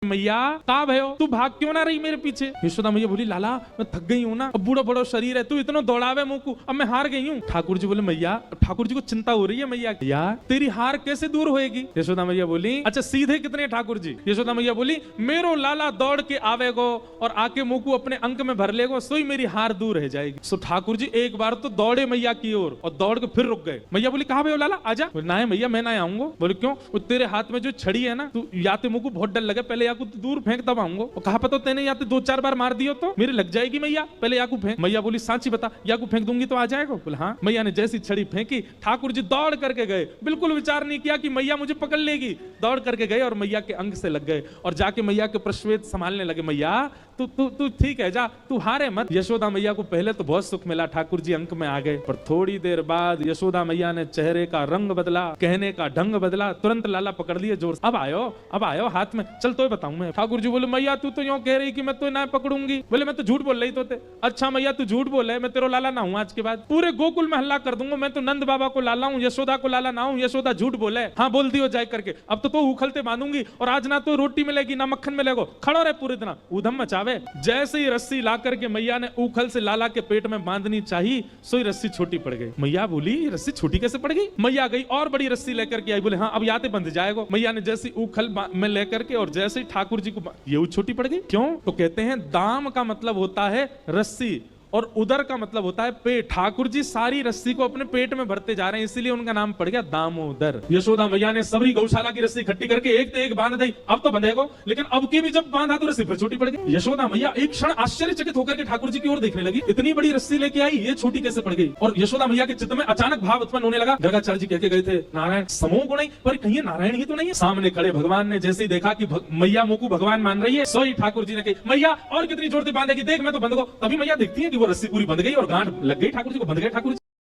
मैया कहाँ भयो, तू भाग क्यों ना रही मेरे पीछे। यशोदा मैया बोली लाला मैं थक गई हूँ ना, अब बूढ़ा बड़ा शरीर है, तू इतना दौड़ावे मुँह को, अब मैं हार गई हूँ। ठाकुर जी बोले मैया, ठाकुर जी को चिंता हो रही है मैया, यार तेरी हार कैसे दूर होएगी। यशोदा मैया बोली अच्छा सीधे कितने ठाकुर जी। यशोदा मैया बोली मेरो लाला दौड़ के आवेगो और आके मुँह को अपने अंक में भर लेगो, सोई मेरी हार दूर रह जाएगी। सो ठाकुर जी एक बार तो दौड़े मैया की ओर और दौड़ के फिर रुक गए। मैया बोली कहाँ भयो लाला आजा। ना है मैया मैं ना आऊंगा। बोले क्यों। वो तेरे हाथ में जो छड़ी है ना, तू या तो मुझको बहुत डर लगे, पहले या को दूर फेंक तब आऊंगा। और कहा पता तेने या तो 2-4 बार मार दियो तो मेरे लग जाएगी मैया, पहले या को फेंक। मैया बोली सांची बता, या को फेंक दूंगी तो आ जाएगा। बोले हाँ। मैया ने जैसी छड़ी फेंकी ठाकुर जी दौड़ करके गए, बिल्कुल विचार नहीं किया कि मैया मुझे पकड़ लेगी, दौड़ करके गए और मैया के अंग से लग गए और जाके मैया के प्रश्वेत संभालने लगे। मैया तू तू तू ठीक है जा, तू हारे मत। यशोदा मैया को पहले तो बहुत सुख मिला, ठाकुर जी अंक में आ गए, पर थोड़ी देर बाद यशोदा मैया ने चेहरे का रंग बदला, कहने का ढंग बदला, तुरंत लाला पकड़ लिए जोर से। अब आयो हाथ में, चल तो बताऊं मैं। ठाकुर जी बोले मैया तू तो यूं कह रही कि मैं तो ना पकड़ूंगी। बोले मैं तो झूठ बोल रही तो थे। अच्छा मैया तू झूठ बोल रहे, मैं तेरा लाला ना हूं, आज के बाद पूरे गोकुल में हल्ला कर दूंगा, मैं तो नंद बाबा को लाला हूं, यशोदा को लाला ना हूं। यशोदा झूठ बोले, हाँ बोल दियो जाए करके, अब तो उखलते बांधूंगी और आज ना तो रोटी मिलेगी ना मक्खन मिलेगा, खड़ो रहे पूरे दिन ऊधम मचावे। जैसे ही रस्सी ला करके मैया ने उखल से लाला के पेट में बांधनी चाहिए, सोई रस्सी छोटी पड़ गई। मैया बोली रस्सी छोटी कैसे पड़ गई। मैया गई और बड़ी रस्सी लेकर के आई। बोले हाँ अब याते बंध जाएगा। मैया ने जैसी उखल में लेकर के और जैसे ही ठाकुर जी को ये छोटी पड़ गई। क्यों तो कहते हैं दाम का मतलब होता है रस्सी और उदर का मतलब होता है पेट। ठाकुर जी सारी रस्सी को अपने पेट में भरते जा रहे हैं, इसीलिए उनका नाम पड़ गया दामोदर। यशोदा मैया ने सबरी गौशाला की रस्सी इकट्ठी करके एक बांध दी। अब तो बंधेगा, लेकिन अब की भी जब बांधा तो रस्सी फिर छोटी पड़ गई। यशोदा मैया एक क्षण आश्चर्यचकित होकर के ठाकुर जी की ओर देखने लगी, इतनी बड़ी रस्सी लेके आई, ये छोटी कैसे पड़ गई। और यशोदा मैया के चित्त में अचानक भाव उत्पन्न होने लगा, गर्गाचार्य जी कह के गए थे नारायण समूह को नहीं, पर कहीं नारायण ही तो नहीं है। सामने खड़े भगवान ने जैसे ही देखा कि मैया मुंह को भगवान मान रही है, सोई ठाकुर जी ने कही मैया और कितनी जोर से बांधेगी, देख मैं तो बंध गो। तभी मैया देखती है कि वो रस्सी पूरी बंध गई और गांठ लग गई ठाकुर जी को, बंध गए ठाकुर जी।